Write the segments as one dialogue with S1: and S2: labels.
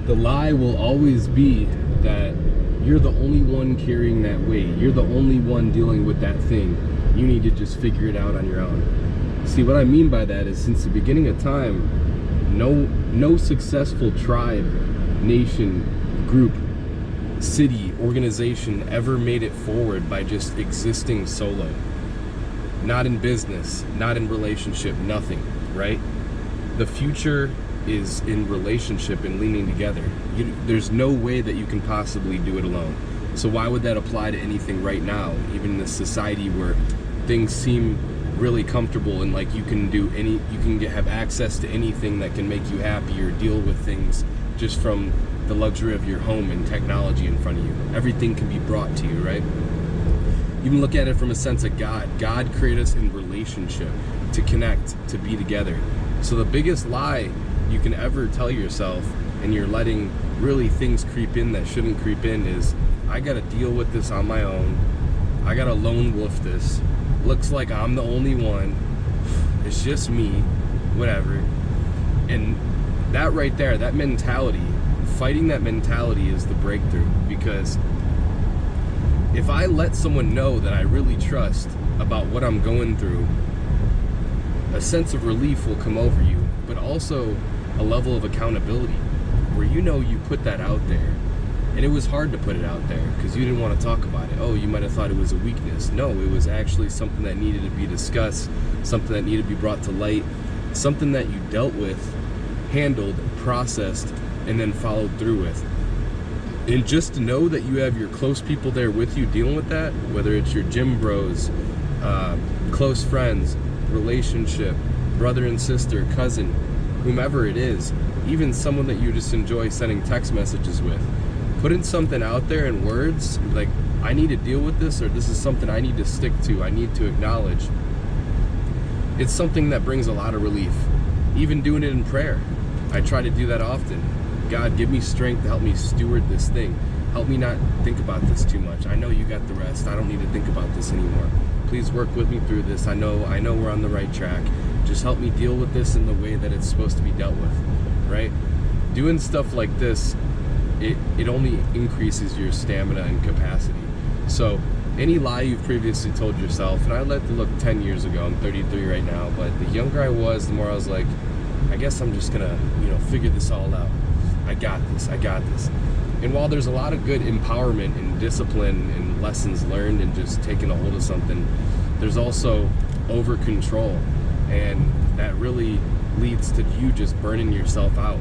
S1: The lie will always be that you're the only one carrying that weight. You're the only one dealing with that thing. You need to just figure it out on your own. See, what I mean by that is since the beginning of time, no successful tribe, nation, group, city, organization ever made it forward by just existing solo. Not in business, not in relationship, nothing, right? The future is in relationship and leaning together. There's no way that you can possibly do it alone. So why would that apply to anything right now, even in this society where things seem really comfortable and like you can have access to anything that can make you happy or deal with things just from the luxury of your home and technology in front of you. Everything can be brought to you, right? Even look at it from a sense of God. God created us in relationship to connect, to be together. So the biggest lie you can ever tell yourself, and you're letting really things creep in that shouldn't creep in, is I gotta deal with this on my own. I gotta lone wolf this. Looks like I'm the only one. It's just me, whatever. And that right there, that mentality, fighting that mentality is the breakthrough. Because if I let someone know that I really trust about what I'm going through, a sense of relief will come over you, but also a level of accountability where you know you put that out there. And it was hard to put it out there because you didn't want to talk about it. Oh, you might have thought it was a weakness. No, it was actually something that needed to be discussed, something that needed to be brought to light, something that you dealt with, handled, processed, and then followed through with. And just to know that you have your close people there with you dealing with that, whether it's your gym bros, close friends, relationship, brother and sister, cousin, whomever it is, even someone that you just enjoy sending text messages with, putting something out there in words, like, I need to deal with this, or this is something I need to stick to, I need to acknowledge. It's something that brings a lot of relief. Even doing it in prayer. I try to do that often. God, give me strength to help me steward this thing. Help me not think about this too much. I know you got the rest. I don't need to think about this anymore. Please work with me through this. I know we're on the right track. Just help me deal with this in the way that it's supposed to be dealt with, right? Doing stuff like this, it only increases your stamina and capacity. So any lie you've previously told yourself, and I like to look 10 years ago, I'm 33 right now, but the younger I was, the more I was like, I guess I'm just gonna, figure this all out. I got this. And while there's a lot of good empowerment and discipline and lessons learned and just taking a hold of something, there's also over control, and that really leads to you just burning yourself out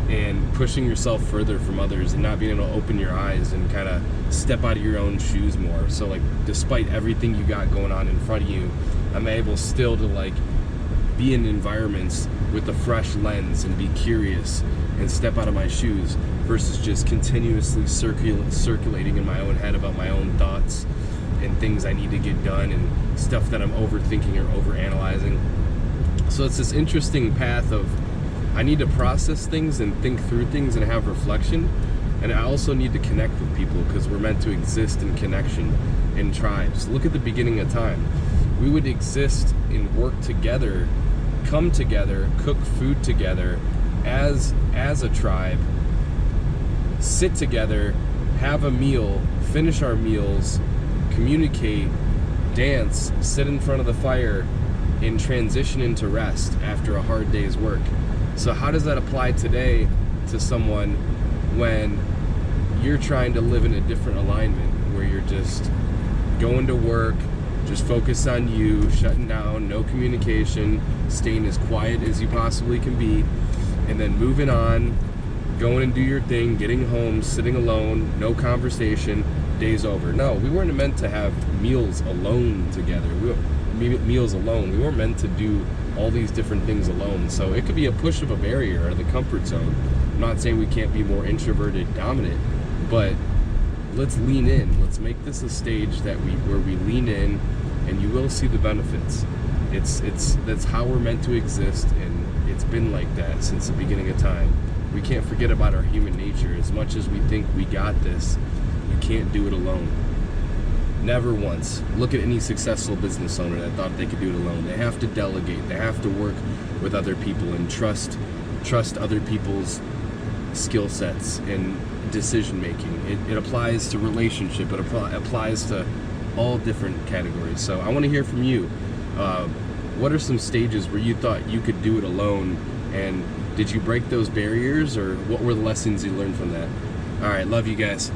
S1: and pushing yourself further from others and not being able to open your eyes and kind of step out of your own shoes more. So like, despite everything you got going on in front of you, I'm able still to like be in environments with a fresh lens and be curious and step out of my shoes versus just continuously circulating in my own head about my own thoughts and things I need to get done and stuff that I'm overthinking or overanalyzing. So it's this interesting path of I need to process things and think through things and have reflection, and I also need to connect with people because we're meant to exist in connection in tribes. Look at the beginning of time. We would exist and work together, come together, cook food together as a tribe, sit together, have a meal, finish our meals, communicate, dance, sit in front of the fire, and transition into rest after a hard day's work. So how does that apply today to someone when you're trying to live in a different alignment where you're just going to work, just focus on you, shutting down, no communication, staying as quiet as you possibly can be, and then moving on, going and do your thing, getting home, sitting alone, no conversation, day's over. No, we weren't meant to have meals alone together. Meals alone. We weren't meant to do all these different things alone. So it could be a push of a barrier or the comfort zone. I'm not saying we can't be more introverted, dominant, but let's lean in. Let's make this a stage where we lean in, and you will see the benefits. That's how we're meant to exist, and it's been like that since the beginning of time. We can't forget about our human nature. As much as we think we got this, you can't do it alone. Never once. Look at any successful business owner that thought they could do it alone. They have to delegate. They have to work with other people and trust other people's skill sets and decision making. It applies to relationship. It applies to all different categories. So I want to hear from you. What are some stages where you thought you could do it alone, and did you break those barriers, or what were the lessons you learned from that? All right, love you guys.